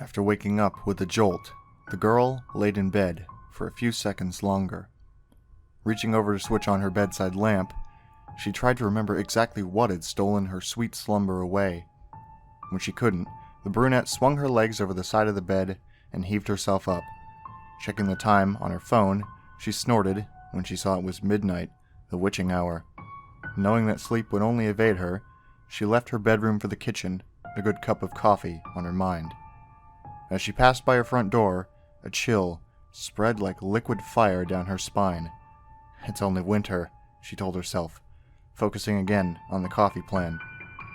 After waking up with a jolt, the girl laid in bed for a few seconds longer. Reaching over to switch on her bedside lamp, she tried to remember exactly what had stolen her sweet slumber away. When she couldn't, the brunette swung her legs over the side of the bed and heaved herself up. Checking the time on her phone, she snorted when she saw it was midnight, the witching hour. Knowing that sleep would only evade her, she left her bedroom for the kitchen, a good cup of coffee on her mind. As she passed by her front door, a chill spread like liquid fire down her spine. It's only winter, she told herself, focusing again on the coffee plan.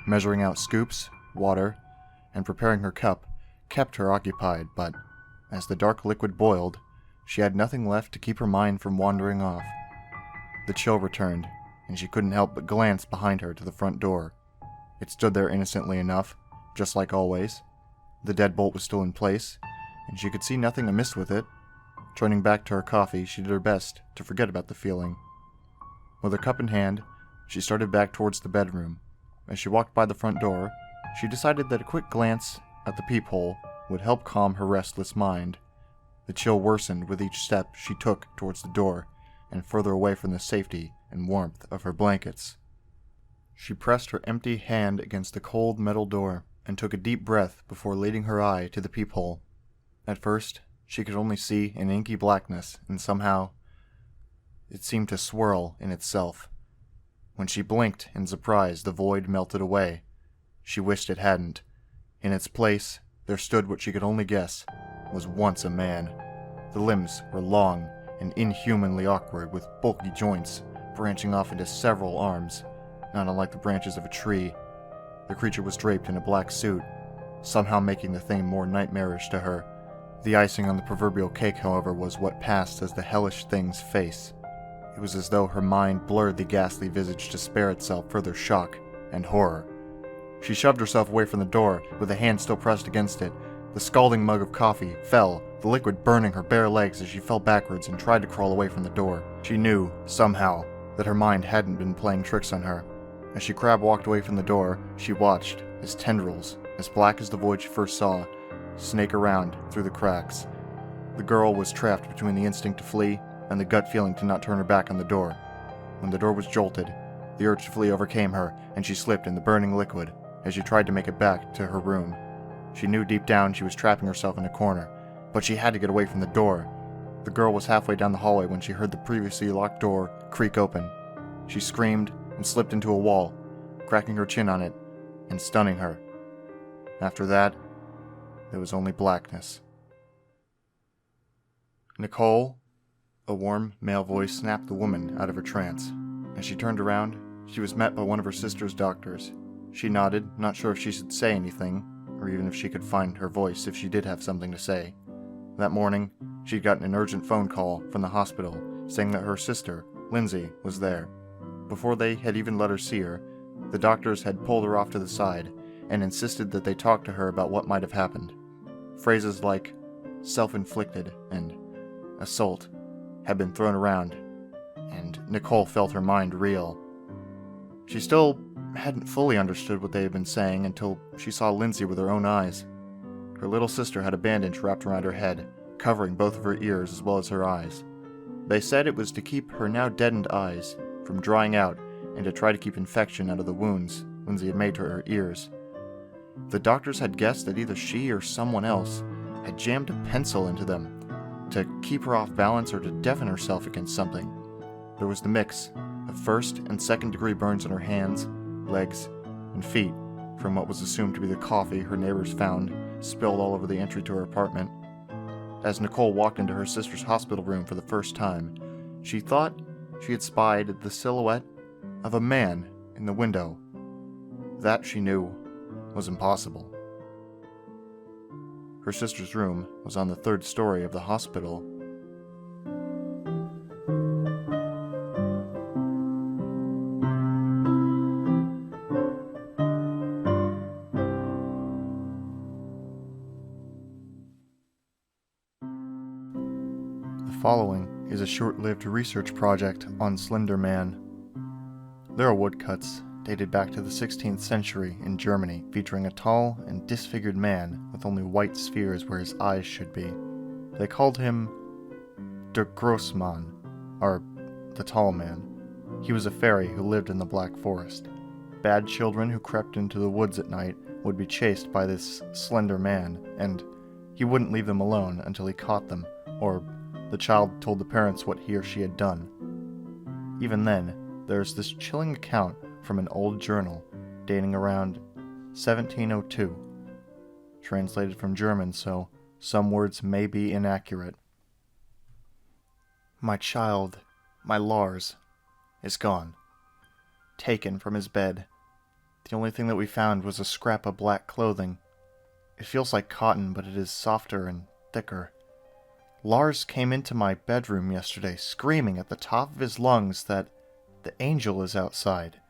Measuring out scoops, water, and preparing her cup kept her occupied, but as the dark liquid boiled, she had nothing left to keep her mind from wandering off. The chill returned, and she couldn't help but glance behind her to the front door. It stood there innocently enough, just like always. The deadbolt was still in place, and she could see nothing amiss with it. Turning back to her coffee, she did her best to forget about the feeling. With her cup in hand, she started back towards the bedroom. As she walked by the front door, she decided that a quick glance at the peephole would help calm her restless mind. The chill worsened with each step she took towards the door and further away from the safety and warmth of her blankets. She pressed her empty hand against the cold metal door and took a deep breath before leading her eye to the peephole. At first, she could only see an inky blackness, and somehow it seemed to swirl in itself. When she blinked in surprise, the void melted away. She wished it hadn't. In its place, there stood what she could only guess was once a man. The limbs were long and inhumanly awkward, with bulky joints branching off into several arms, not unlike the branches of a tree. The creature was draped in a black suit, somehow making the thing more nightmarish to her. The icing on the proverbial cake, however, was what passed as the hellish thing's face. It was as though her mind blurred the ghastly visage to spare itself further shock and horror. She shoved herself away from the door, with a hand still pressed against it. The scalding mug of coffee fell, the liquid burning her bare legs as she fell backwards and tried to crawl away from the door. She knew, somehow, that her mind hadn't been playing tricks on her. As she crab walked away from the door, she watched as tendrils, as black as the void she first saw, snake around through the cracks. The girl was trapped between the instinct to flee and the gut feeling to not turn her back on the door. When the door was jolted, the urge to flee overcame her, and she slipped in the burning liquid as she tried to make it back to her room. She knew deep down she was trapping herself in a corner, but she had to get away from the door. The girl was halfway down the hallway when she heard the previously locked door creak open. She screamed and slipped into a wall, cracking her chin on it and stunning her. After that, there was only blackness. Nicole? A warm, male voice snapped the woman out of her trance. As she turned around, she was met by one of her sister's doctors. She nodded, not sure if she should say anything, or even if she could find her voice if she did have something to say. That morning, she'd gotten an urgent phone call from the hospital saying that her sister, Lindsay, was there. Before they had even let her see her, the doctors had pulled her off to the side and insisted that they talk to her about what might have happened. Phrases like self-inflicted and assault had been thrown around, and Nicole felt her mind reel. She still hadn't fully understood what they had been saying until she saw Lindsay with her own eyes. Her little sister had a bandage wrapped around her head, covering both of her ears as well as her eyes. They said it was to keep her now deadened eyes from drying out and to try to keep infection out of the wounds Lindsay had made to her ears. The doctors had guessed that either she or someone else had jammed a pencil into them to keep her off balance or to deafen herself against something. There was the mix of first and second degree burns on her hands, legs, and feet from what was assumed to be the coffee her neighbors found spilled all over the entry to her apartment. As Nicole walked into her sister's hospital room for the first time, she thought she had spied the silhouette of a man in the window. That, she knew, was impossible. Her sister's room was on the third story of the hospital. The following is a short-lived research project on Slenderman. There are woodcuts dated back to the 16th century in Germany, featuring a tall and disfigured man with only white spheres where his eyes should be. They called him Der Grossmann, or the Tall Man. He was a fairy who lived in the Black Forest. Bad children who crept into the woods at night would be chased by this slender man, and he wouldn't leave them alone until he caught them, or the child told the parents what he or she had done. Even then, there's this chilling account from an old journal dating around 1702, translated from German, so some words may be inaccurate. My child, my Lars, is gone. Taken from his bed. The only thing that we found was a scrap of black clothing. It feels like cotton, but it is softer and thicker. Lars came into my bedroom yesterday, screaming at the top of his lungs that the angel is outside.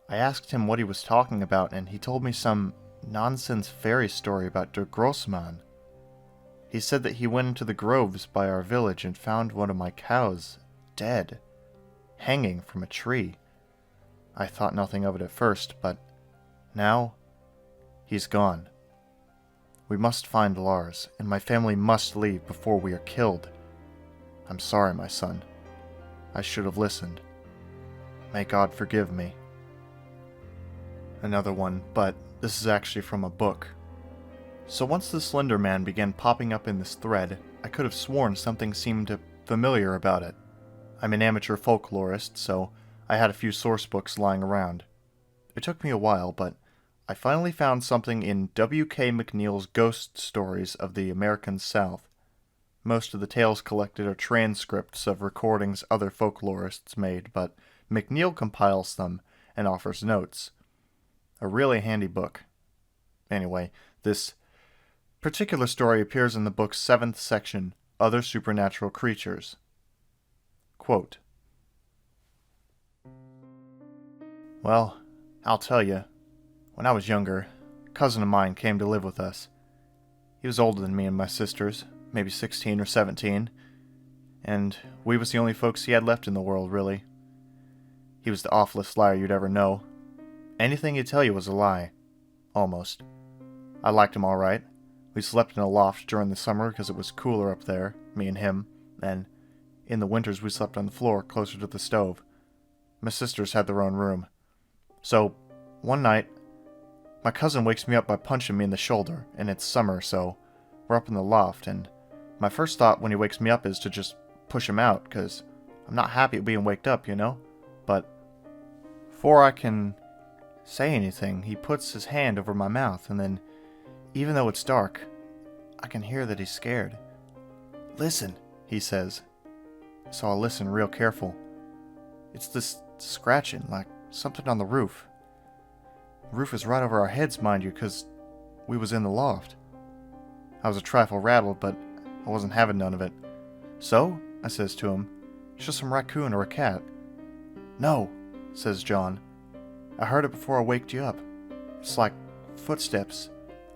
I asked him what he was talking about, and he told me some nonsense fairy story about Der Grossmann. He said that he went into the groves by our village and found one of my cows dead, hanging from a tree. I thought nothing of it at first, but now he's gone. We must find Lars, and my family must leave before we are killed. I'm sorry, my son. I should have listened. May God forgive me. Another one, but this is actually from a book. So once the Slender Man began popping up in this thread, I could have sworn something seemed familiar about it. I'm an amateur folklorist, so I had a few source books lying around. It took me a while, but I finally found something in W.K. McNeill's Ghost Stories of the American South. Most of the tales collected are transcripts of recordings other folklorists made, but McNeill compiles them and offers notes. A really handy book. Anyway, this particular story appears in the book's 7th section, Other Supernatural Creatures. Quote, Well, I'll tell you. When I was younger, a cousin of mine came to live with us. He was older than me and my sisters, maybe 16 or 17, and we was the only folks he had left in the world, really. He was the awfulest liar you'd ever know. Anything he'd tell you was a lie. Almost. I liked him all right. We slept in a loft during the summer because it was cooler up there, me and him, and in the winters we slept on the floor closer to the stove. My sisters had their own room. So, one night, my cousin wakes me up by punching me in the shoulder, and it's summer, so we're up in the loft, and my first thought when he wakes me up is to just push him out, because I'm not happy at being waked up, you know? But before I can say anything, he puts his hand over my mouth, and then, even though it's dark, I can hear that he's scared. Listen, he says. So I'll listen real careful. It's this scratching, like something on the roof. The roof is right over our heads, mind you, 'cause we was in the loft. I was a trifle rattled, but I wasn't having none of it. So, I says to him, it's just some raccoon or a cat. No, says John. I heard it before I waked you up. It's like footsteps,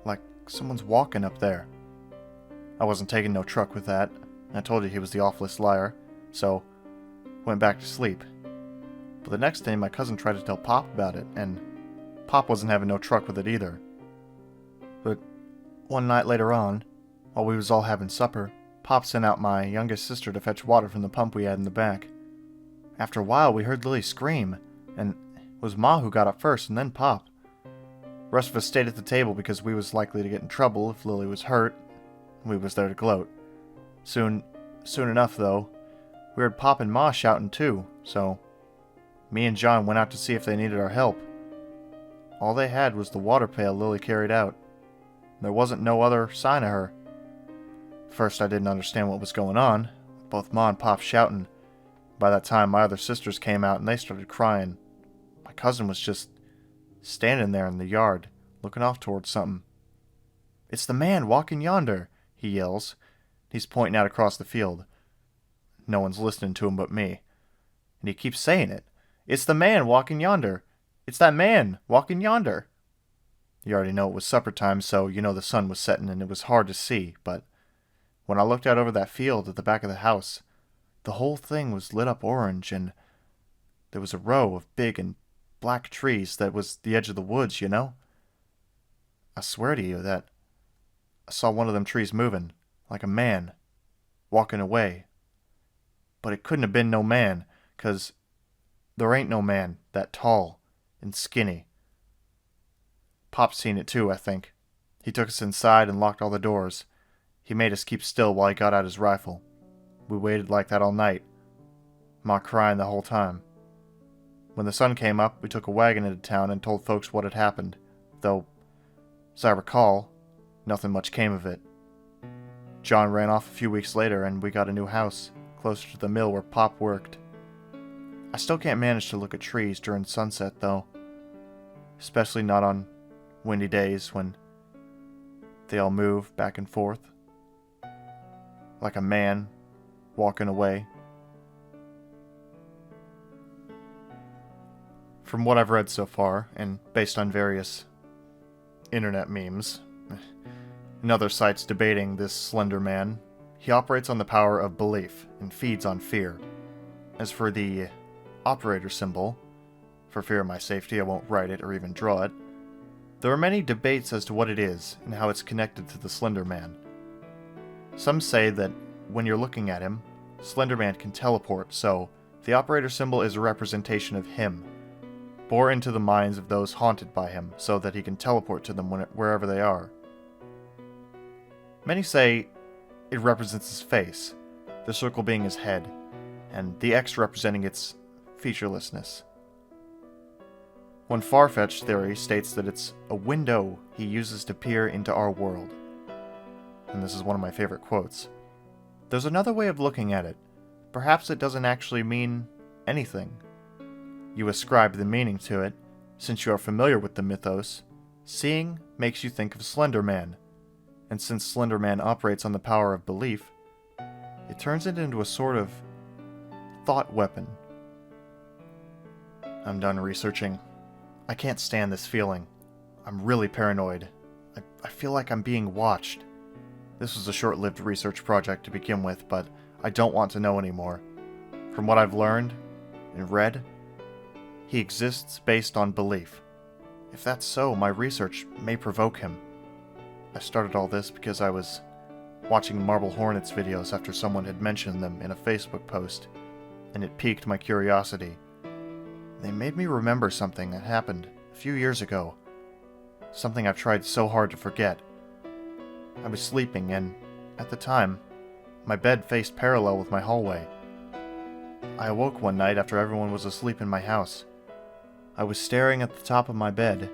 like someone's walking up there. I wasn't taking no truck with that. I told you he was the awfulest liar, so went back to sleep. But the next day my cousin tried to tell Pop about it, and Pop wasn't having no truck with it either. But one night later on, while we was all having supper, Pop sent out my youngest sister to fetch water from the pump we had in the back. After a while we heard Lily scream, and it was Ma who got up first and then Pop. The rest of us stayed at the table because we was likely to get in trouble if Lily was hurt. We was there to gloat. Soon enough, though, we heard Pop and Ma shouting too, so me and John went out to see if they needed our help. All they had was the water pail Lily carried out. There wasn't no other sign of her. First I didn't understand what was going on, both Ma and Pop shouting. By that time my other sisters came out and they started crying. My cousin was just standing there in the yard, looking off towards something. It's the man walking yonder, he yells. He's pointing out across the field. No one's listening to him but me. And he keeps saying it. It's the man walking yonder. It's that man walking yonder. You already know it was supper time, so you know the sun was setting and it was hard to see, but when I looked out over that field at the back of the house, the whole thing was lit up orange, and there was a row of big and black trees that was the edge of the woods, you know? I swear to you that I saw one of them trees moving, like a man, walking away. But it couldn't have been no man, 'cause there ain't no man that tall and skinny. Pop's seen it too, I think. He took us inside and locked all the doors. He made us keep still while he got out his rifle. We waited like that all night, Ma crying the whole time. When the sun came up, we took a wagon into town and told folks what had happened, though, as I recall, nothing much came of it. John ran off a few weeks later and we got a new house, closer to the mill where Pop worked. I still can't manage to look at trees during sunset, though. Especially not on windy days when they all move back and forth. Like a man walking away. From what I've read so far, and based on various internet memes, and other sites debating this Slender Man, he operates on the power of belief and feeds on fear. As for the operator symbol, for fear of my safety I won't write it or even draw it, there are many debates as to what it is and how it's connected to the Slender Man. Some say that when you're looking at him, Slender Man can teleport, so the operator symbol is a representation of him, bore into the minds of those haunted by him so that he can teleport to them wherever they are. Many say it represents his face, the circle being his head, and the X representing its featurelessness. One far-fetched theory states that it's a window he uses to peer into our world. And this is one of my favorite quotes. There's another way of looking at it. Perhaps it doesn't actually mean anything. You ascribe the meaning to it, since you are familiar with the mythos. Seeing makes you think of Slender Man, and since Slender Man operates on the power of belief, it turns it into a sort of thought weapon. I'm done researching. I can't stand this feeling. I'm really paranoid. I feel like I'm being watched. This was a short-lived research project to begin with, but I don't want to know anymore. From what I've learned and read, he exists based on belief. If that's so, my research may provoke him. I started all this because I was watching Marble Hornets videos after someone had mentioned them in a Facebook post, and it piqued my curiosity. They made me remember something that happened a few years ago. Something I've tried so hard to forget. I was sleeping and, at the time, my bed faced parallel with my hallway. I awoke one night after everyone was asleep in my house. I was staring at the top of my bed.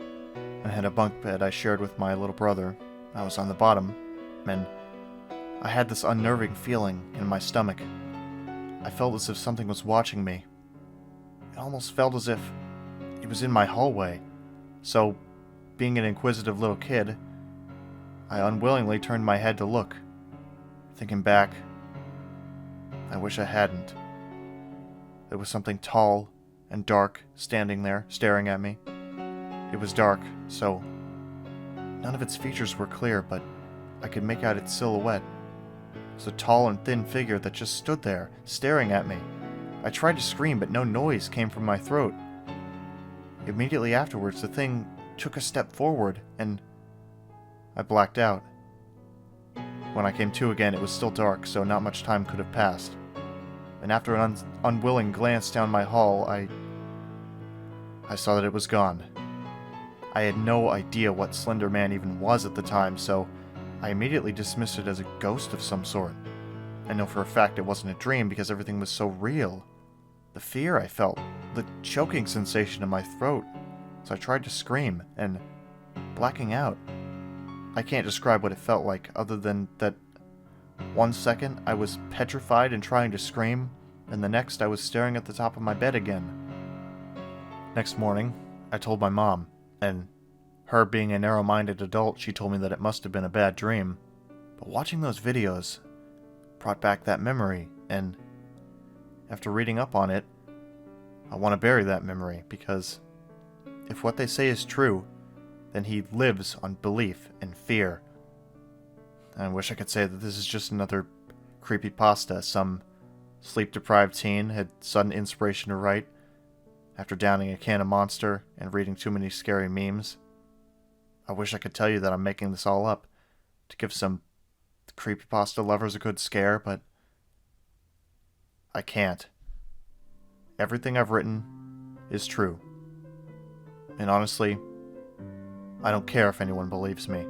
I had a bunk bed I shared with my little brother. I was on the bottom, and I had this unnerving feeling in my stomach. I felt as if something was watching me. It almost felt as if it was in my hallway. So, being an inquisitive little kid, I unwillingly turned my head to look. Thinking back, I wish I hadn't. There was something tall and dark standing there, staring at me. It was dark, so none of its features were clear, but I could make out its silhouette. It was a tall and thin figure that just stood there, staring at me. I tried to scream, but no noise came from my throat. Immediately afterwards, the thing took a step forward, and I blacked out. When I came to again, it was still dark, so not much time could have passed. And after an unwilling glance down my hall, I saw that it was gone. I had no idea what Slender Man even was at the time, so I immediately dismissed it as a ghost of some sort. I know for a fact it wasn't a dream because everything was so real. The fear I felt, the choking sensation in my throat. So I tried to scream, and blacking out. I can't describe what it felt like, other than that 1 second I was petrified and trying to scream, and the next I was staring at the top of my bed again. Next morning, I told my mom, and her being a narrow-minded adult, she told me that it must have been a bad dream. But watching those videos brought back that memory, and after reading up on it, I want to bury that memory, because if what they say is true, then he lives on belief and fear. And I wish I could say that this is just another creepypasta some sleep-deprived teen had sudden inspiration to write, after downing a can of Monster and reading too many scary memes. I wish I could tell you that I'm making this all up to give some creepypasta lovers a good scare, but I can't. Everything I've written is true. And honestly, I don't care if anyone believes me.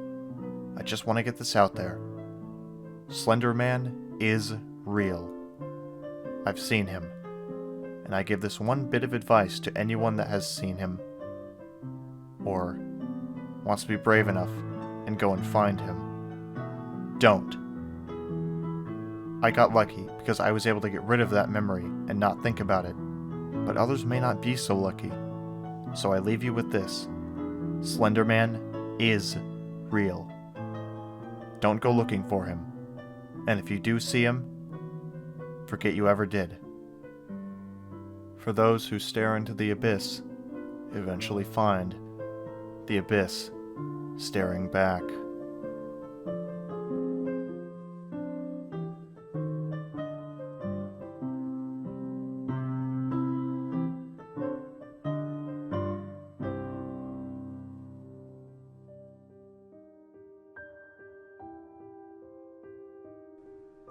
I just want to get this out there. Slenderman is real. I've seen him. And I give this one bit of advice to anyone that has seen him, or wants to be brave enough and go and find him. Don't. I got lucky because I was able to get rid of that memory and not think about it, but others may not be so lucky. So I leave you with this. Slenderman is real. Don't go looking for him. And if you do see him, forget you ever did. For those who stare into the abyss, eventually find the abyss staring back.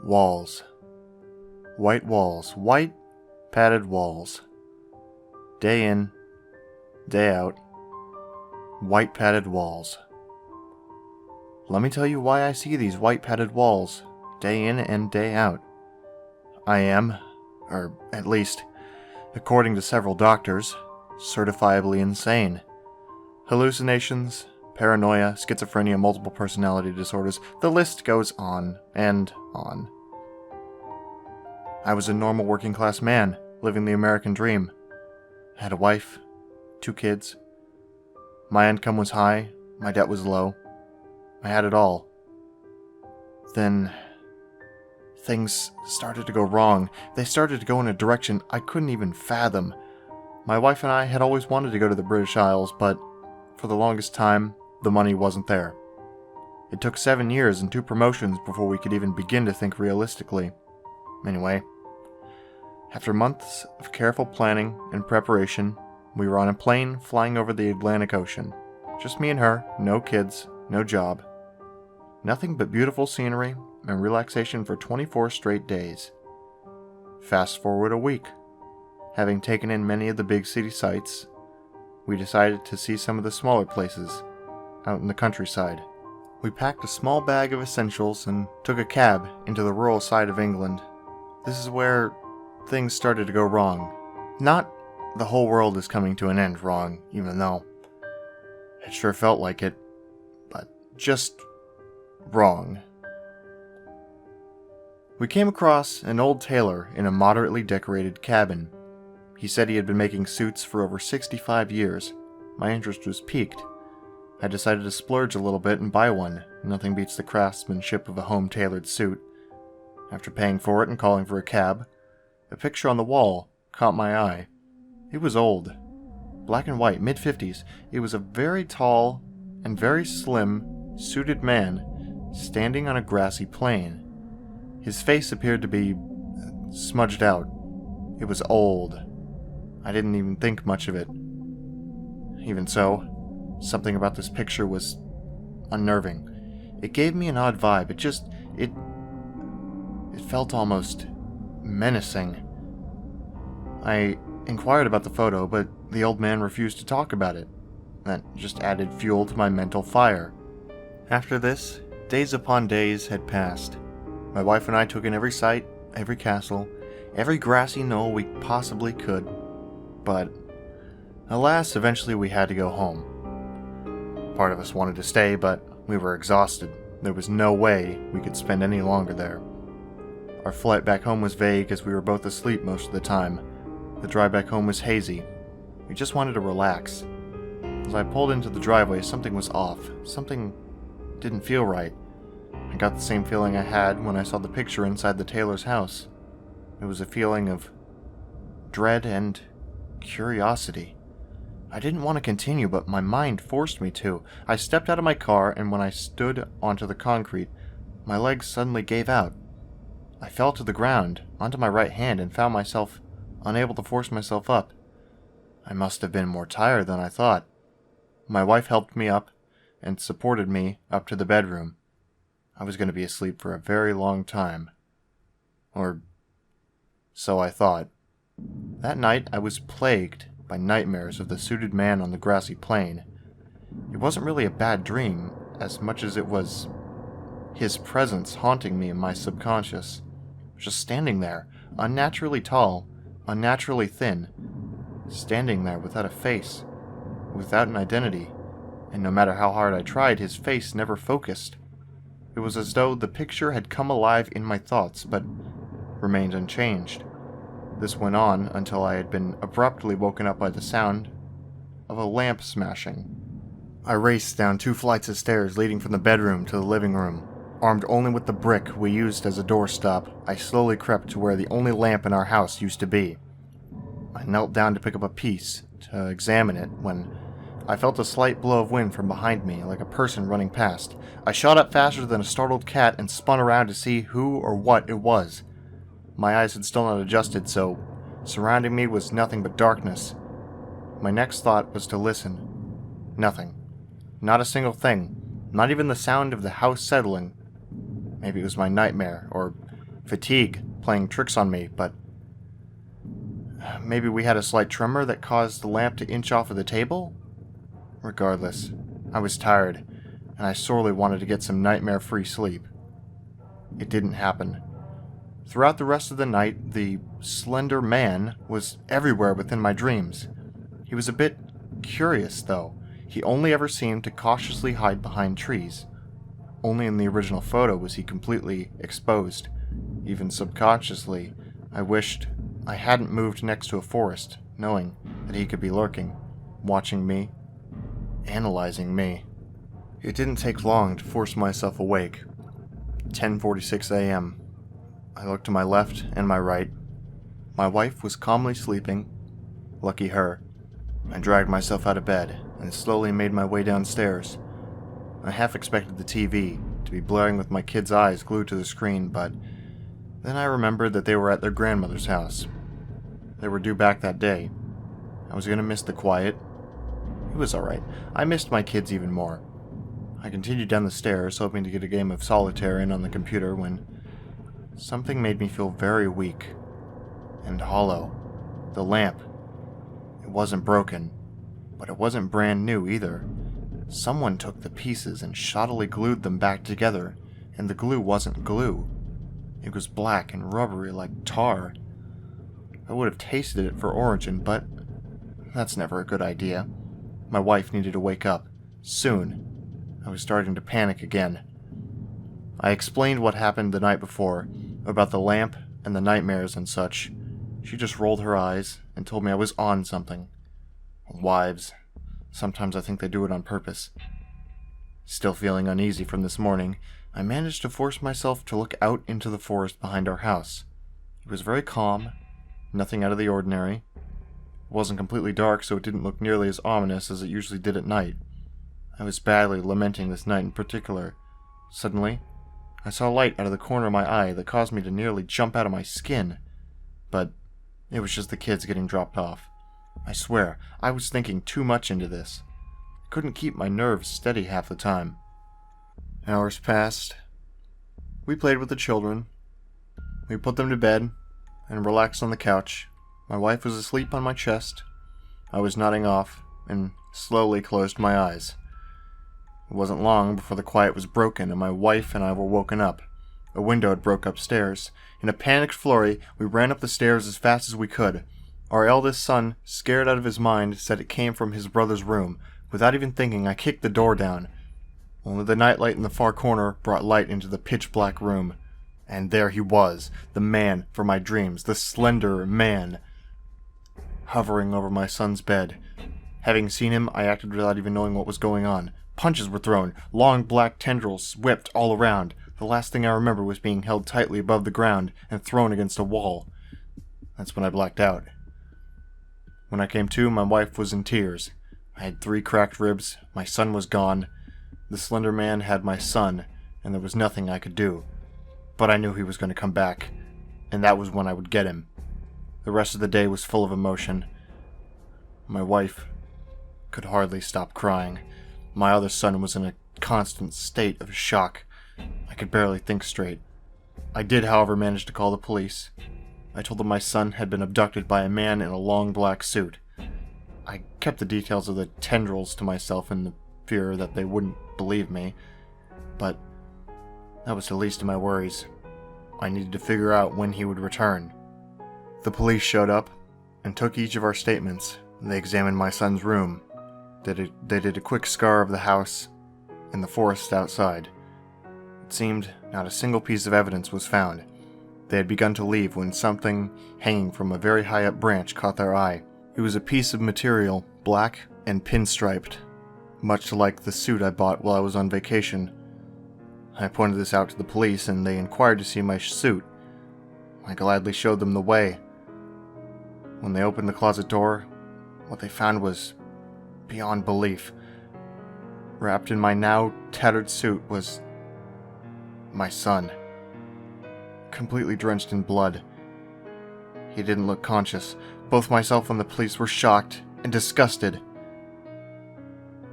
Walls. White walls. White padded walls. Day in, day out. White padded walls. Let me tell you why I see these white padded walls day in and day out. I am, or at least, according to several doctors, certifiably insane. Hallucinations, paranoia, schizophrenia, multiple personality disorders, the list goes on and on. I was a normal working class man, living the American dream. I had a wife, 2 kids. My income was high, my debt was low. I had it all. Then, things started to go wrong. They started to go in a direction I couldn't even fathom. My wife and I had always wanted to go to the British Isles, but for the longest time, the money wasn't there. It took 7 years and 2 promotions before we could even begin to think realistically. Anyway, after months of careful planning and preparation, we were on a plane flying over the Atlantic Ocean. Just me and her, no kids, no job. Nothing but beautiful scenery and relaxation for 24 straight days. Fast forward a week. Having taken in many of the big city sights, we decided to see some of the smaller places out in the countryside. We packed a small bag of essentials and took a cab into the rural side of England. This is where things started to go wrong. Not the whole world is coming to an end wrong, even though it sure felt like it, but just wrong. We came across an old tailor in a moderately decorated cabin. He said he had been making suits for over 65 years. My interest was piqued. I decided to splurge a little bit and buy one. Nothing beats the craftsmanship of a home-tailored suit. After paying for it and calling for a cab, a picture on the wall caught my eye. It was old. Black and white, mid-50s. It was a very tall and very slim, suited man standing on a grassy plain. His face appeared to be smudged out. It was old. I didn't even think much of it. Even so, something about this picture was unnerving. It gave me an odd vibe. It felt almost menacing. I inquired about the photo, but the old man refused to talk about it. That just added fuel to my mental fire. After this, days upon days had passed. My wife and I took in every sight, every castle, every grassy knoll we possibly could. But, alas, eventually we had to go home. Part of us wanted to stay, but we were exhausted. There was no way we could spend any longer there. Our flight back home was vague as we were both asleep most of the time. The drive back home was hazy. We just wanted to relax. As I pulled into the driveway, something was off. Something didn't feel right. I got the same feeling I had when I saw the picture inside the tailor's house. It was a feeling of dread and curiosity. I didn't want to continue, but my mind forced me to. I stepped out of my car, and when I stood onto the concrete, my legs suddenly gave out. I fell to the ground, onto my right hand, and found myself unable to force myself up. I must have been more tired than I thought. My wife helped me up and supported me up to the bedroom. I was going to be asleep for a very long time. Or so I thought. That night I was plagued by nightmares of the suited man on the grassy plain. It wasn't really a bad dream, as much as it was his presence haunting me in my subconscious. Just standing there, unnaturally tall, unnaturally thin, standing there without a face, without an identity, and no matter how hard I tried, his face never focused. It was as though the picture had come alive in my thoughts, but remained unchanged. This went on until I had been abruptly woken up by the sound of a lamp smashing. I raced down 2 flights of stairs leading from the bedroom to the living room. Armed only with the brick we used as a doorstop, I slowly crept to where the only lamp in our house used to be. I knelt down to pick up a piece, to examine it, when I felt a slight blow of wind from behind me, like a person running past. I shot up faster than a startled cat and spun around to see who or what it was. My eyes had still not adjusted, so surrounding me was nothing but darkness. My next thought was to listen. Nothing. Not a single thing. Not even the sound of the house settling. Maybe it was my nightmare, or fatigue, playing tricks on me, but maybe we had a slight tremor that caused the lamp to inch off of the table? Regardless, I was tired, and I sorely wanted to get some nightmare-free sleep. It didn't happen. Throughout the rest of the night, the slender man was everywhere within my dreams. He was a bit curious, though. He only ever seemed to cautiously hide behind trees. Only in the original photo was he completely exposed. Even subconsciously, I wished I hadn't moved next to a forest, knowing that he could be lurking, watching me, analyzing me. It didn't take long to force myself awake. 10:46 a.m. I looked to my left and my right. My wife was calmly sleeping. Lucky her. I dragged myself out of bed and slowly made my way downstairs. I half expected the TV to be blaring with my kids' eyes glued to the screen, but then I remembered that they were at their grandmother's house. They were due back that day. I was going to miss the quiet. It was alright. I missed my kids even more. I continued down the stairs, hoping to get a game of solitaire in on the computer, when something made me feel very weak and hollow. The lamp. It wasn't broken, but it wasn't brand new either. Someone took the pieces and shoddily glued them back together, and the glue wasn't glue. It was black and rubbery like tar. I would have tasted it for origin, but that's never a good idea. My wife needed to wake up. Soon. I was starting to panic again. I explained what happened the night before, about the lamp and the nightmares and such. She just rolled her eyes and told me I was on something. Wives. Sometimes I think they do it on purpose. Still feeling uneasy from this morning, I managed to force myself to look out into the forest behind our house. It was very calm, nothing out of the ordinary. It wasn't completely dark, so it didn't look nearly as ominous as it usually did at night. I was badly lamenting this night in particular. Suddenly, I saw light out of the corner of my eye that caused me to nearly jump out of my skin. But it was just the kids getting dropped off. I swear, I was thinking too much into this. I couldn't keep my nerves steady half the time. Hours passed. We played with the children. We put them to bed and relaxed on the couch. My wife was asleep on my chest. I was nodding off and slowly closed my eyes. It wasn't long before the quiet was broken and my wife and I were woken up. A window had broke upstairs. In a panicked flurry, we ran up the stairs as fast as we could. Our eldest son, scared out of his mind, said it came from his brother's room. Without even thinking, I kicked the door down. Only the nightlight in the far corner brought light into the pitch-black room. And there he was, the man for my dreams, the slender man, hovering over my son's bed. Having seen him, I acted without even knowing what was going on. Punches were thrown, long black tendrils whipped all around. The last thing I remember was being held tightly above the ground and thrown against a wall. That's when I blacked out. When I came to, my wife was in tears. I had 3 cracked ribs, my son was gone. The slender man had my son, and there was nothing I could do. But I knew he was going to come back, and that was when I would get him. The rest of the day was full of emotion. My wife could hardly stop crying. My other son was in a constant state of shock. I could barely think straight. I did, however, manage to call the police. I told them my son had been abducted by a man in a long black suit. I kept the details of the tendrils to myself in the fear that they wouldn't believe me, but that was the least of my worries. I needed to figure out when he would return. The police showed up and took each of our statements. They examined my son's room. They did a quick scar of the house and the forest outside. It seemed not a single piece of evidence was found. They had begun to leave when something hanging from a very high up branch caught their eye. It was a piece of material, black and pinstriped, much like the suit I bought while I was on vacation. I pointed this out to the police, and they inquired to see my suit. I gladly showed them the way. When they opened the closet door, what they found was beyond belief. Wrapped in my now tattered suit was my son, completely drenched in blood. He didn't look conscious. Both myself and the police were shocked and disgusted.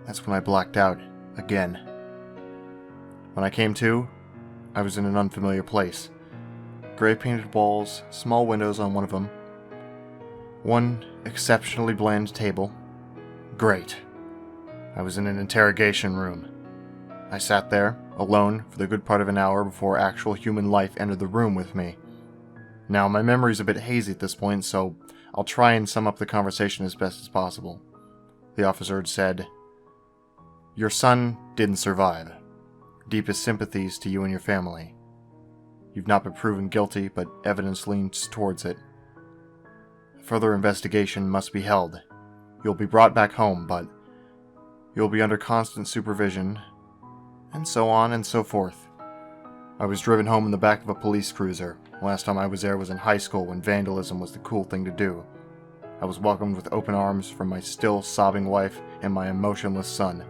That's when I blacked out again. When I came to, I was in an unfamiliar place. Gray painted walls, small windows on one of them. One exceptionally bland table. Great. I was in an interrogation room. I sat there, alone, for the good part of an hour before actual human life entered the room with me. Now, my memory's a bit hazy at this point, so I'll try and sum up the conversation as best as possible. The officer had said, "Your son didn't survive. Deepest sympathies to you and your family. You've not been proven guilty, but evidence leans towards it. Further investigation must be held. You'll be brought back home, but you'll be under constant supervision," and so on and so forth. I was driven home in the back of a police cruiser. Last time I was there was in high school when vandalism was the cool thing to do. I was welcomed with open arms from my still sobbing wife and my emotionless son.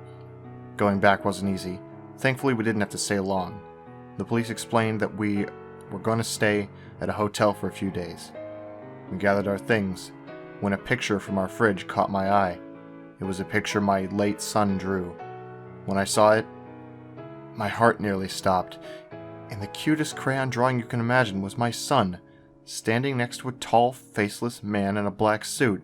Going back wasn't easy. Thankfully, we didn't have to stay long. The police explained that we were going to stay at a hotel for a few days. We gathered our things when a picture from our fridge caught my eye. It was a picture my late son drew. When I saw it, my heart nearly stopped. And the cutest crayon drawing you can imagine was my son, standing next to a tall, faceless man in a black suit.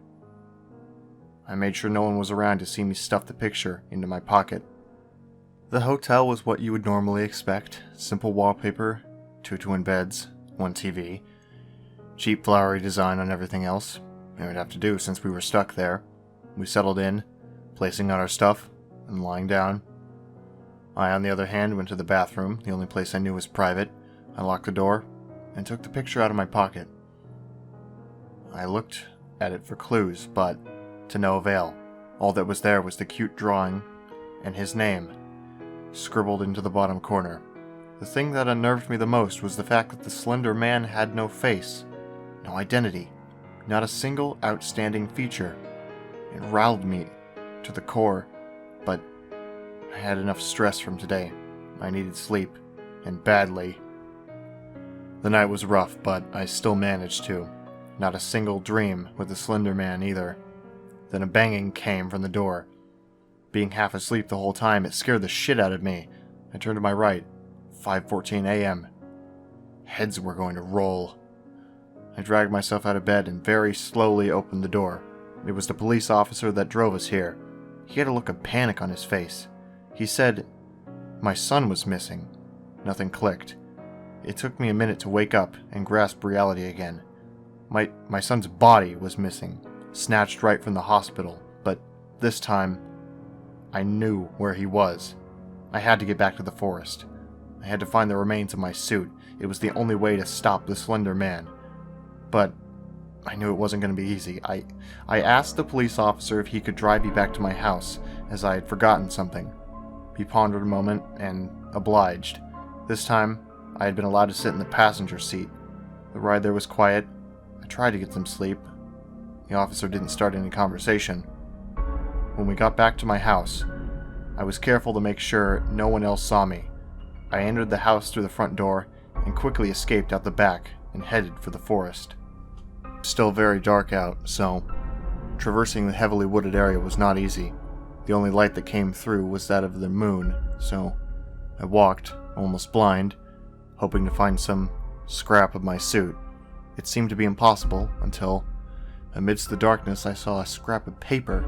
I made sure no one was around to see me stuff the picture into my pocket. The hotel was what you would normally expect. Simple wallpaper, 2 twin beds, 1 TV. Cheap flowery design on everything else. It would have to do since we were stuck there. We settled in, placing out our stuff, and lying down. I, on the other hand, went to the bathroom, the only place I knew was private. I locked the door, and took the picture out of my pocket. I looked at it for clues, but to no avail. All that was there was the cute drawing, and his name, scribbled into the bottom corner. The thing that unnerved me the most was the fact that the slender man had no face, no identity, not a single outstanding feature. It riled me to the core, but I had enough stress from today. I needed sleep, and badly. The night was rough, but I still managed to. Not a single dream with the slender man either. Then a banging came from the door. Being half asleep the whole time, it scared the shit out of me. I turned to my right. 5:14 a.m. Heads were going to roll. I dragged myself out of bed and very slowly opened the door. It was the police officer that drove us here. He had a look of panic on his face. He said my son was missing. Nothing clicked. It took me a minute to wake up and grasp reality again. My son's body was missing, snatched right from the hospital, but this time, I knew where he was. I had to get back to the forest. I had to find the remains of my suit. It was the only way to stop the slender man. But I knew it wasn't going to be easy. I asked the police officer if he could drive me back to my house, as I had forgotten something. He pondered a moment and obliged. This time, I had been allowed to sit in the passenger seat. The ride there was quiet. I tried to get some sleep. The officer didn't start any conversation. When we got back to my house, I was careful to make sure no one else saw me. I entered the house through the front door and quickly escaped out the back and headed for the forest. Still very dark out, so Traversing the heavily wooded area was not easy. The only light that came through was that of the moon, so I walked, almost blind, hoping to find some scrap of my suit. It seemed to be impossible until, amidst the darkness, I saw a scrap of paper.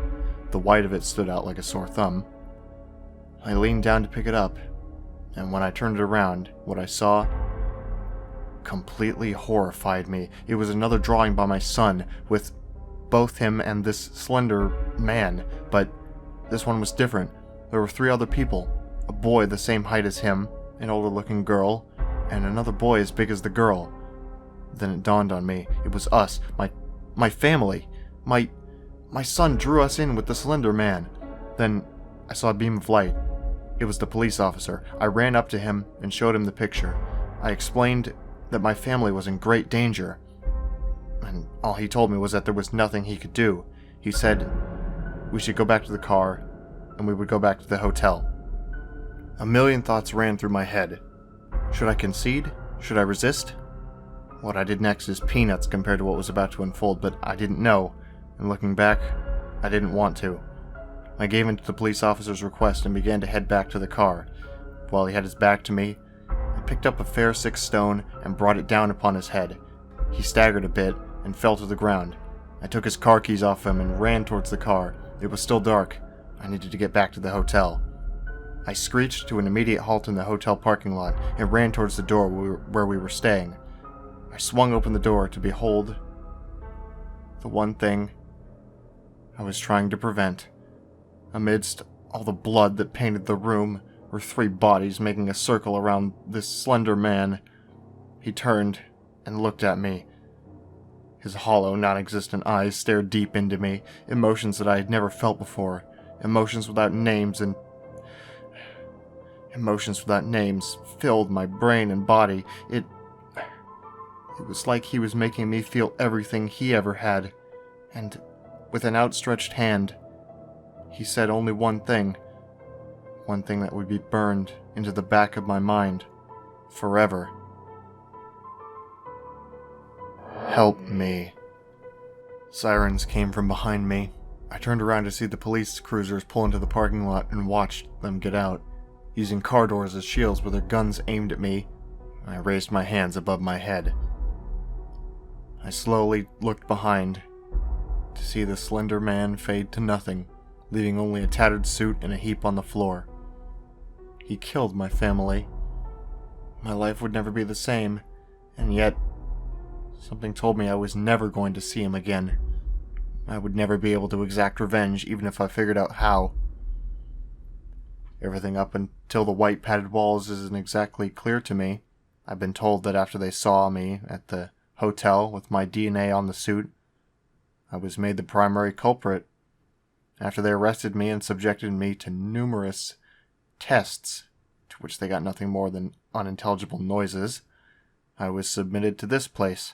The white of it stood out like a sore thumb. I leaned down to pick it up, and when I turned it around, what I saw completely horrified me. It was another drawing by my son, with both him and this slender man, but this one was different. There were 3 other people, a boy the same height as him, an older-looking girl, and another boy as big as the girl. Then it dawned on me. It was us, my family. My son drew us in with the Slender Man. Then I saw a beam of light. It was the police officer. I ran up to him and showed him the picture. I explained that my family was in great danger, and all he told me was that there was nothing he could do. He said we should go back to the car, and we would go back to the hotel. A million thoughts ran through my head. Should I concede? Should I resist? What I did next is peanuts compared to what was about to unfold, but I didn't know, and looking back, I didn't want to. I gave in to the police officer's request and began to head back to the car. While he had his back to me, I picked up a fair 6 stone and brought it down upon his head. He staggered a bit and fell to the ground. I took his car keys off him and ran towards the car. It was still dark. I needed to get back to the hotel. I screeched to an immediate halt in the hotel parking lot and ran towards the door where we were staying. I swung open the door to behold the one thing I was trying to prevent. Amidst all the blood that painted the room were 3 bodies making a circle around this slender man. He turned and looked at me. His hollow, non-existent eyes stared deep into me, emotions that I had never felt before, emotions without names filled my brain and body. It was like he was making me feel everything he ever had, and with an outstretched hand, he said only one thing that would be burned into the back of my mind forever. Help me. Sirens came from behind me. I turned around to see the police cruisers pull into the parking lot and watched them get out. Using car doors as shields with their guns aimed at me, I raised my hands above my head. I slowly looked behind to see the slender man fade to nothing, leaving only a tattered suit in a heap on the floor. He killed my family. My life would never be the same, and yet something told me I was never going to see him again. I would never be able to exact revenge, even if I figured out how. Everything up until the white padded walls isn't exactly clear to me. I've been told that after they saw me at the hotel with my DNA on the suit, I was made the primary culprit. After they arrested me and subjected me to numerous tests, to which they got nothing more than unintelligible noises, I was submitted to this place.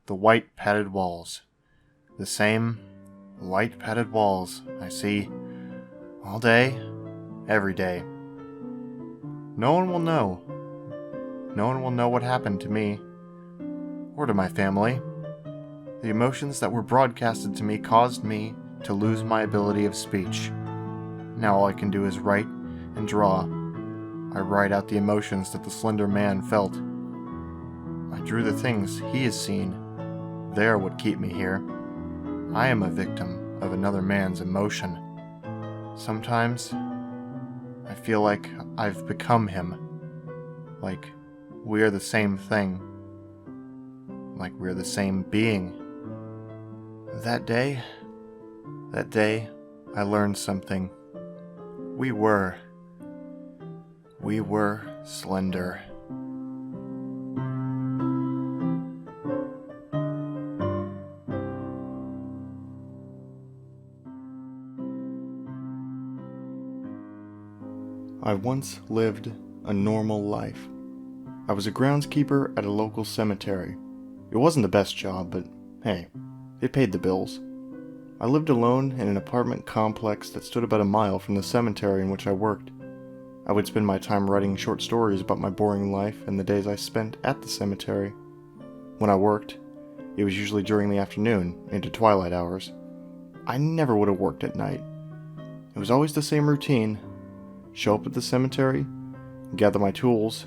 The white padded walls. The same white padded walls I see all day, every day. No one will know. No one will know what happened to me, or to my family. The emotions that were broadcasted to me caused me to lose my ability of speech. Now all I can do is write and draw. I write out the emotions that the slender man felt. I drew the things he has seen. They are what keep me here. I am a victim of another man's emotion. Sometimes I feel like I've become him. Like we are the same thing. Like we're the same being. That day, I learned something. We were slender. I once lived a normal life. I was a groundskeeper at a local cemetery. It wasn't the best job, but hey, it paid the bills. I lived alone in an apartment complex that stood about a mile from the cemetery in which I worked. I would spend my time writing short stories about my boring life and the days I spent at the cemetery. When I worked, it was usually during the afternoon, into twilight hours. I never would have worked at night. It was always the same routine. Show up at the cemetery, gather my tools,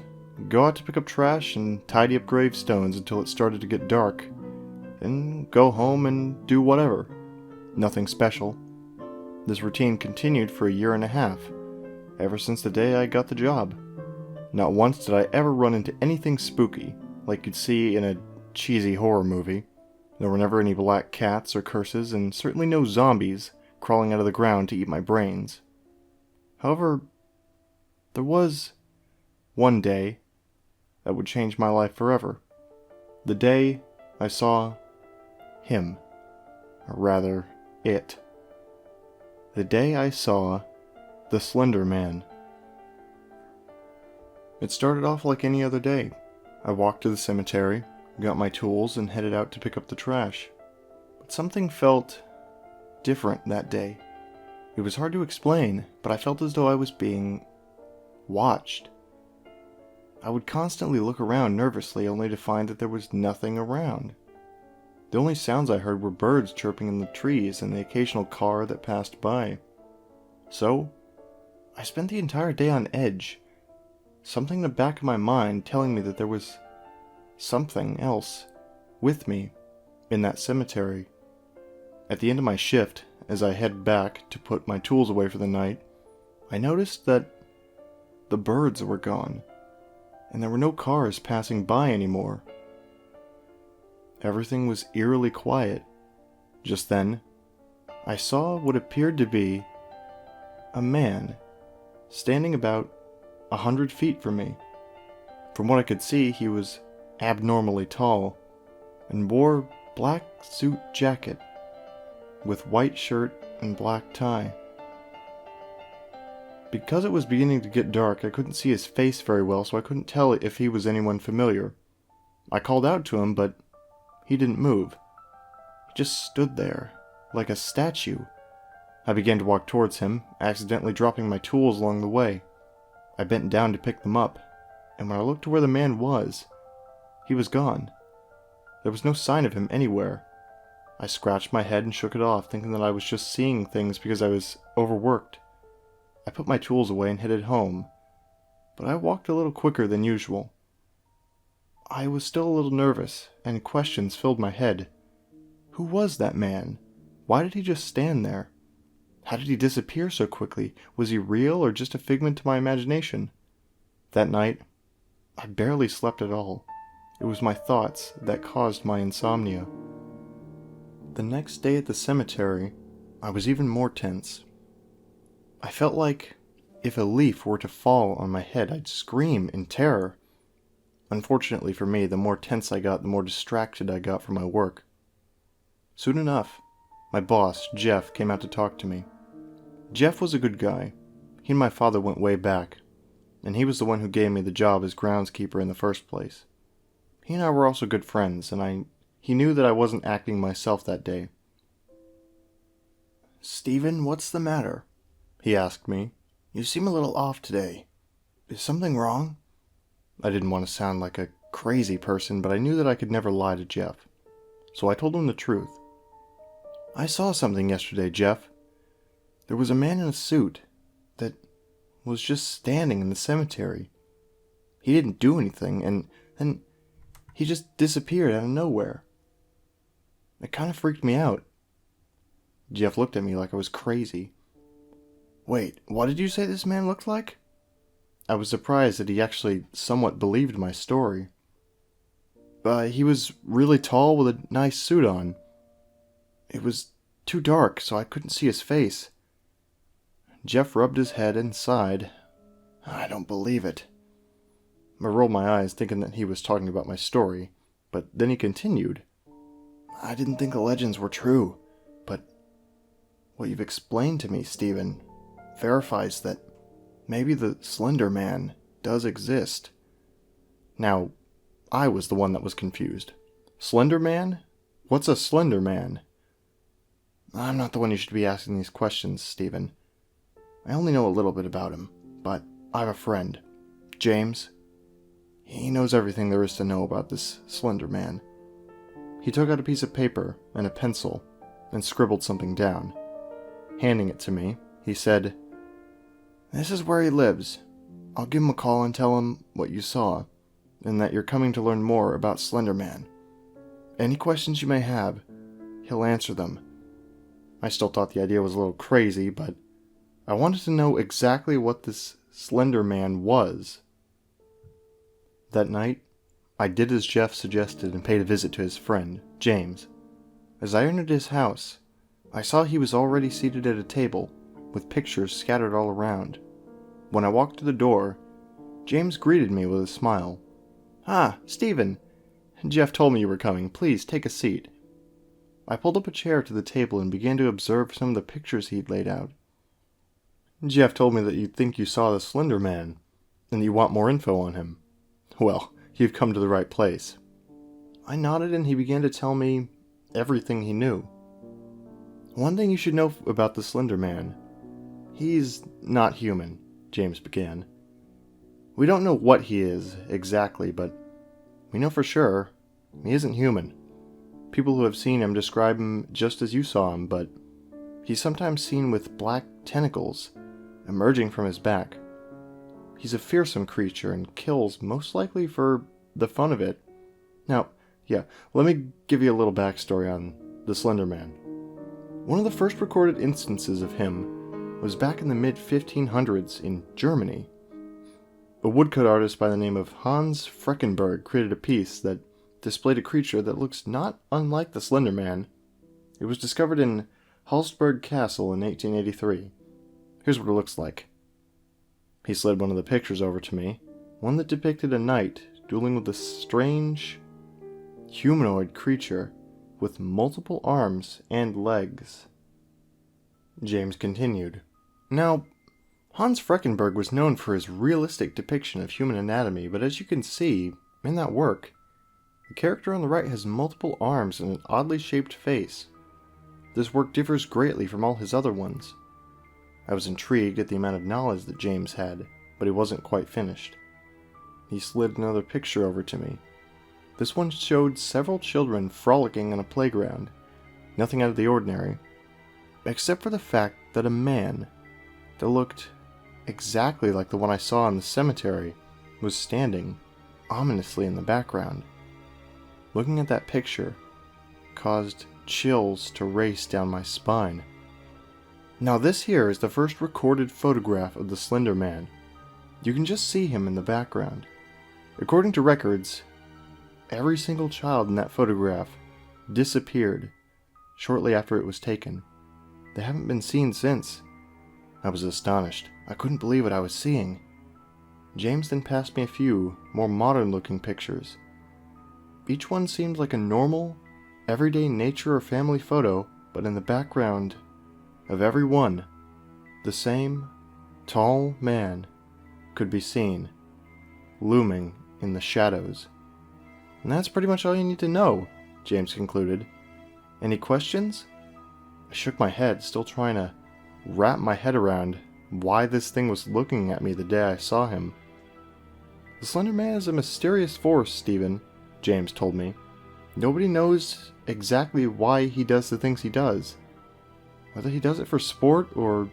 go out to pick up trash and tidy up gravestones until it started to get dark, then go home and do whatever. Nothing special. This routine continued for 1.5 years, ever since the day I got the job. Not once did I ever run into anything spooky, like you'd see in a cheesy horror movie. There were never any black cats or curses, and certainly no zombies crawling out of the ground to eat my brains. However, there was one day that would change my life forever. The day I saw him, or rather, it. The day I saw the Slender Man. It started off like any other day. I walked to the cemetery, got my tools, and headed out to pick up the trash. But something felt different that day. It was hard to explain, but I felt as though I was being watched. I would constantly look around nervously, only to find that there was nothing around. The only sounds I heard were birds chirping in the trees and the occasional car that passed by. So, I spent the entire day on edge, something in the back of my mind telling me that there was something else with me in that cemetery. At the end of my shift, as I head back to put my tools away for the night, I noticed that the birds were gone, and there were no cars passing by anymore. Everything was eerily quiet. Just then, I saw what appeared to be a man standing about 100 feet from me. From what I could see, he was abnormally tall and wore black suit jacket with white shirt and black tie. Because it was beginning to get dark, I couldn't see his face very well, so I couldn't tell if he was anyone familiar. I called out to him, but he didn't move. He just stood there, like a statue. I began to walk towards him, accidentally dropping my tools along the way. I bent down to pick them up, and when I looked to where the man was, he was gone. There was no sign of him anywhere. I scratched my head and shook it off, thinking that I was just seeing things because I was overworked. I put my tools away and headed home, but I walked a little quicker than usual. I was still a little nervous, and questions filled my head. Who was that man? Why did he just stand there? How did he disappear so quickly? Was he real or just a figment of my imagination? That night, I barely slept at all. It was my thoughts that caused my insomnia. The next day at the cemetery, I was even more tense. I felt like if a leaf were to fall on my head, I'd scream in terror. Unfortunately for me, the more tense I got, the more distracted I got from my work. Soon enough, my boss, Jeff, came out to talk to me. Jeff was a good guy. He and my father went way back, and he was the one who gave me the job as groundskeeper in the first place. He and I were also good friends, and he knew that I wasn't acting myself that day. "Steven, what's the matter?" he asked me. "You seem a little off today. Is something wrong?" I didn't want to sound like a crazy person, but I knew that I could never lie to Jeff. So I told him the truth. "I saw something yesterday, Jeff. There was a man in a suit that was just standing in the cemetery. He didn't do anything, and then he just disappeared out of nowhere. It kind of freaked me out." Jeff looked at me like I was crazy. "Wait, what did you say this man looked like?" I was surprised that he actually somewhat believed my story. He was really tall with a nice suit on. It was too dark, so I couldn't see his face." Jeff rubbed his head and sighed. "I don't believe it." I rolled my eyes, thinking that he was talking about my story, but then he continued. "I didn't think the legends were true, but what you've explained to me, Steven, verifies that maybe the Slender Man does exist." Now, I was the one that was confused. Slender Man? What's a Slender Man? "I'm not the one you should be asking these questions, Steven. I only know a little bit about him, but I have a friend, James. He knows everything there is to know about this Slender Man." He took out a piece of paper and a pencil and scribbled something down. Handing it to me, he said, "This is where he lives. I'll give him a call and tell him what you saw, and that you're coming to learn more about Slenderman. Any questions you may have, he'll answer them." I still thought the idea was a little crazy, but I wanted to know exactly what this Slenderman was. That night, I did as Jeff suggested and paid a visit to his friend, James. As I entered his house, I saw he was already seated at a table, with pictures scattered all around. When I walked to the door, James greeted me with a smile. "Ah, Stephen! Jeff told me you were coming. Please, take a seat." I pulled up a chair to the table and began to observe some of the pictures he'd laid out. "Jeff told me that you think you saw the Slender Man, and that you want more info on him. Well, you've come to the right place." I nodded and he began to tell me everything he knew. "One thing you should know about the Slender Man. He's not human," James began. "We don't know what he is exactly, but we know for sure he isn't human. People who have seen him describe him just as you saw him, but he's sometimes seen with black tentacles emerging from his back. He's a fearsome creature and kills most likely for the fun of it. Now, let me give you a little backstory on the Slender Man. One of the first recorded instances of him was back in the mid-1500s in Germany. A woodcut artist by the name of Hans Freckenberg created a piece that displayed a creature that looks not unlike the Slender Man. It was discovered in Hallsberg Castle in 1883. Here's what it looks like. He slid one of the pictures over to me, one that depicted a knight dueling with a strange, humanoid creature with multiple arms and legs. James continued. Now, Hans Freckenberg was known for his realistic depiction of human anatomy, but as you can see, in that work, the character on the right has multiple arms and an oddly shaped face. This work differs greatly from all his other ones. I was intrigued at the amount of knowledge that James had, but he wasn't quite finished. He slid another picture over to me. This one showed several children frolicking on a playground, nothing out of the ordinary, except for the fact that a man that looked exactly like the one I saw in the cemetery was standing ominously in the background. Looking at that picture caused chills to race down my spine. Now this here is the first recorded photograph of the Slender Man. You can just see him in the background. According to records, every single child in that photograph disappeared shortly after it was taken. They haven't been seen since. I was astonished. I couldn't believe what I was seeing. James then passed me a few more modern-looking pictures. Each one seemed like a normal, everyday nature or family photo, but in the background of every one, the same tall man could be seen, looming in the shadows. And that's pretty much all you need to know, James concluded. Any questions? I shook my head, still trying to wrap my head around why this thing was looking at me the day I saw him. The Slender Man is a mysterious force, Stephen, James told me. Nobody knows exactly why he does the things he does. Whether he does it for sport or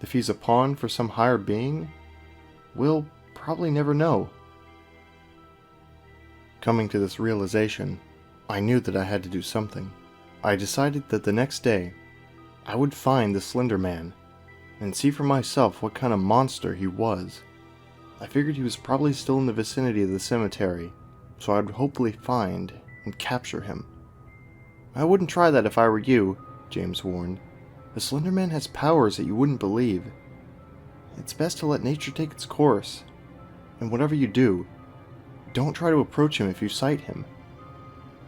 if he's a pawn for some higher being, we'll probably never know. Coming to this realization, I knew that I had to do something. I decided that the next day, I would find the Slender Man and see for myself what kind of monster he was. I figured he was probably still in the vicinity of the cemetery, so I'd hopefully find and capture him. I wouldn't try that if I were you, James warned. The Slender Man has powers that you wouldn't believe. It's best to let nature take its course, and whatever you do, don't try to approach him if you sight him.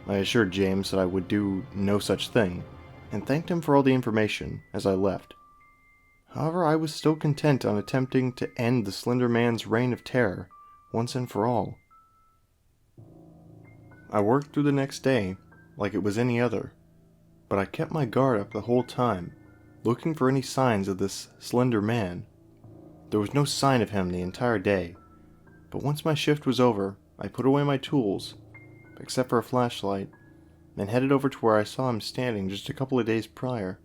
I assured James that I would do no such thing, and thanked him for all the information as I left. However, I was still content on attempting to end the Slender Man's reign of terror once and for all. I worked through the next day like it was any other, but I kept my guard up the whole time, looking for any signs of this Slender Man. There was no sign of him the entire day, but once my shift was over, I put away my tools, except for a flashlight, and headed over to where I saw him standing just a couple of days prior.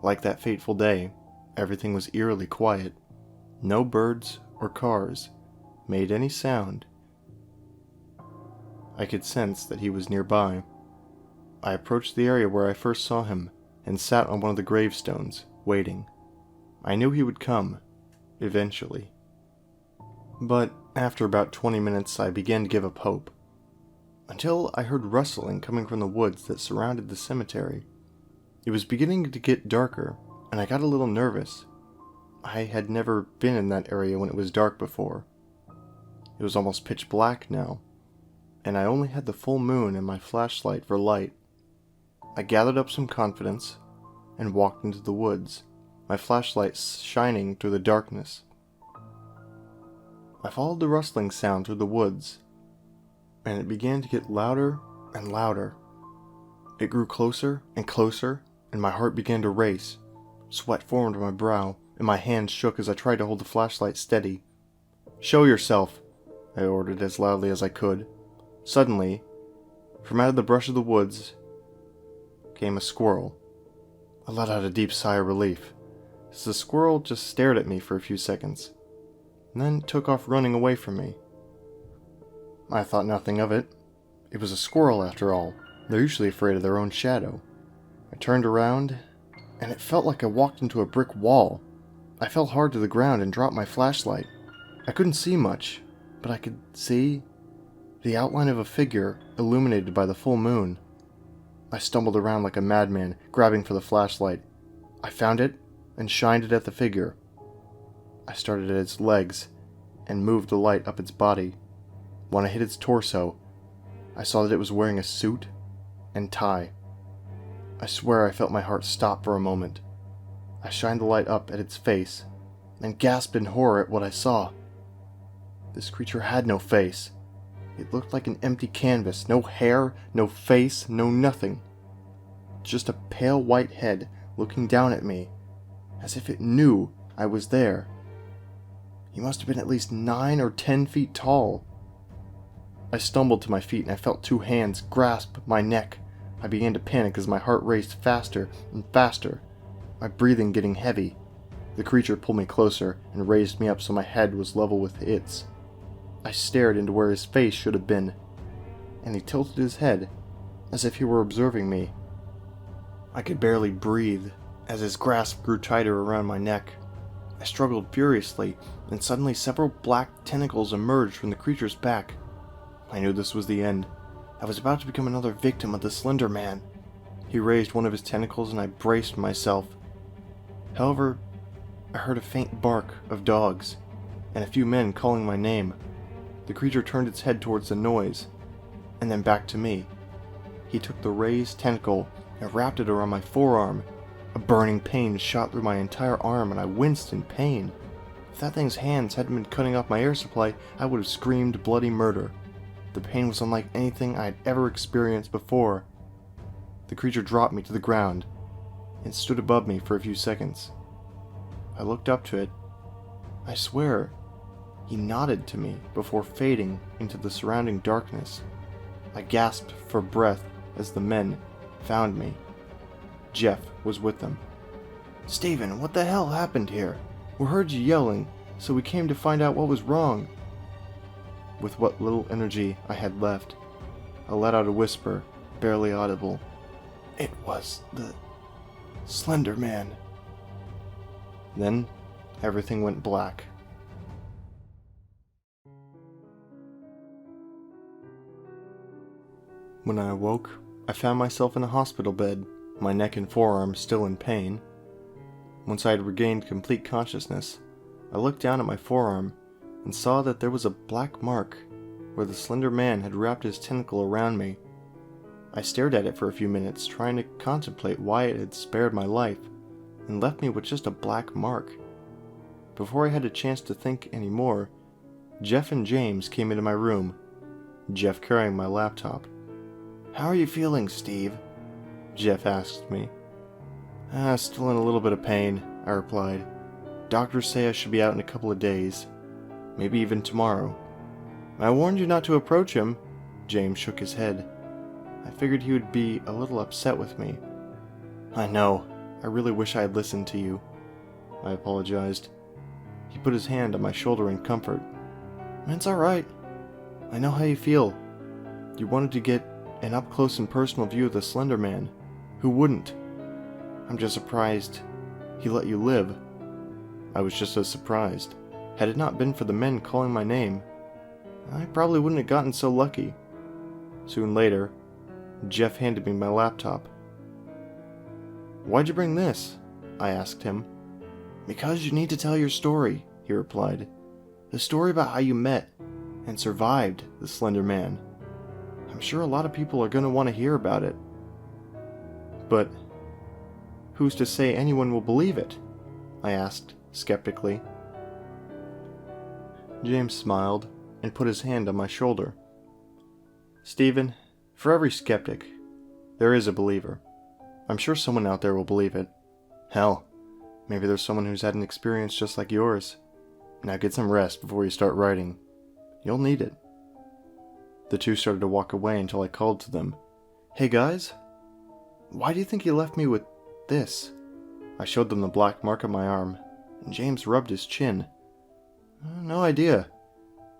Like that fateful day, everything was eerily quiet. No birds or cars made any sound. I could sense that he was nearby. I approached the area where I first saw him and sat on one of the gravestones, waiting. I knew he would come, eventually. But after about 20 minutes, I began to give up hope, until I heard rustling coming from the woods that surrounded the cemetery. It was beginning to get darker, and I got a little nervous. I had never been in that area when it was dark before. It was almost pitch black now, and I only had the full moon and my flashlight for light. I gathered up some confidence and walked into the woods, my flashlight shining through the darkness. I followed the rustling sound through the woods, and it began to get louder and louder. It grew closer and closer, and my heart began to race. Sweat formed on my brow, and my hands shook as I tried to hold the flashlight steady. "Show yourself," I ordered as loudly as I could. Suddenly, from out of the brush of the woods, came a squirrel. I let out a deep sigh of relief, as the squirrel just stared at me for a few seconds, and then took off running away from me. I thought nothing of it. It was a squirrel after all. They're usually afraid of their own shadow. I turned around, and it felt like I walked into a brick wall. I fell hard to the ground and dropped my flashlight. I couldn't see much, but I could see the outline of a figure illuminated by the full moon. I stumbled around like a madman, grabbing for the flashlight. I found it and shined it at the figure. I started at its legs and moved the light up its body. When I hit its torso, I saw that it was wearing a suit and tie. I swear I felt my heart stop for a moment. I shined the light up at its face and gasped in horror at what I saw. This creature had no face. It looked like an empty canvas, no hair, no face, no nothing. Just a pale white head looking down at me, as if it knew I was there. He must have been at least 9 or 10 feet tall. I stumbled to my feet and I felt 2 hands grasp my neck. I began to panic as my heart raced faster and faster, my breathing getting heavy. The creature pulled me closer and raised me up so my head was level with its. I stared into where his face should have been, and he tilted his head as if he were observing me. I could barely breathe as his grasp grew tighter around my neck. I struggled furiously, and suddenly several black tentacles emerged from the creature's back. I knew this was the end. I was about to become another victim of the Slender Man. He raised one of his tentacles and I braced myself. However, I heard a faint bark of dogs, and a few men calling my name. The creature turned its head towards the noise, and then back to me. He took the raised tentacle and wrapped it around my forearm. A burning pain shot through my entire arm, and I winced in pain. If that thing's hands hadn't been cutting off my air supply, I would have screamed bloody murder. The pain was unlike anything I had ever experienced before. The creature dropped me to the ground and stood above me for a few seconds. I looked up to it. I swear, he nodded to me before fading into the surrounding darkness. I gasped for breath as the men found me. Jeff was with them. "Steven, what the hell happened here? We heard you yelling, so we came to find out what was wrong." With what little energy I had left, I let out a whisper, barely audible. "It was the Slender Man." Then, everything went black. When I awoke, I found myself in a hospital bed, my neck and forearm still in pain. Once I had regained complete consciousness, I looked down at my forearm and saw that there was a black mark where the Slender Man had wrapped his tentacle around me. I stared at it for a few minutes, trying to contemplate why it had spared my life and left me with just a black mark. Before I had a chance to think any more, Jeff and James came into my room, Jeff carrying my laptop. "How are you feeling, Steve?" Jeff asked me. Still in a little bit of pain," I replied. "Doctors say I should be out in a couple of days. Maybe even tomorrow." "I warned you not to approach him." James shook his head. I figured he would be a little upset with me. I know. I really wish I had listened to you. I apologized. He put his hand on my shoulder in comfort. It's alright. I know how you feel. You wanted to get an up-close and personal view of the Slender Man. Who wouldn't? I'm just surprised he let you live. I was just as surprised. Had it not been for the men calling my name, I probably wouldn't have gotten so lucky. Soon later, Jeff handed me my laptop. Why'd you bring this? I asked him. Because you need to tell your story, he replied. The story about how you met and survived the Slender Man. I'm sure a lot of people are going to want to hear about it. But who's to say anyone will believe it? I asked skeptically. James smiled and put his hand on my shoulder. Stephen, for every skeptic, there is a believer. I'm sure someone out there will believe it. Hell, maybe there's someone who's had an experience just like yours. Now get some rest before you start writing. You'll need it. The two started to walk away until I called to them. Hey guys, why do you think you left me with this? I showed them the black mark on my arm, and James rubbed his chin. No idea.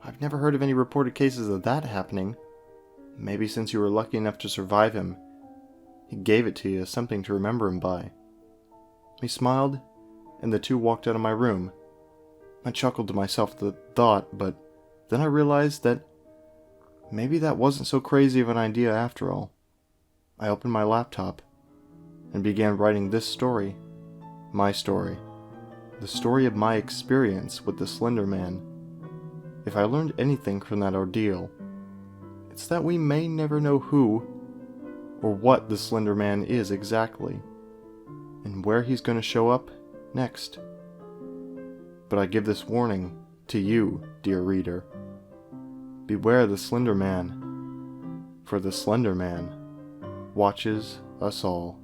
I've never heard of any reported cases of that happening. Maybe since you were lucky enough to survive him, he gave it to you as something to remember him by. He smiled, and the two walked out of my room. I chuckled to myself at the thought, but then I realized that maybe that wasn't so crazy of an idea after all. I opened my laptop and began writing this story, my story, the story of my experience with the Slender Man. If I learned anything from that ordeal, it's that we may never know who or what the Slender Man is exactly, and where he's going to show up next. But I give this warning to you, dear reader. Beware the Slender Man, for the Slender Man watches us all.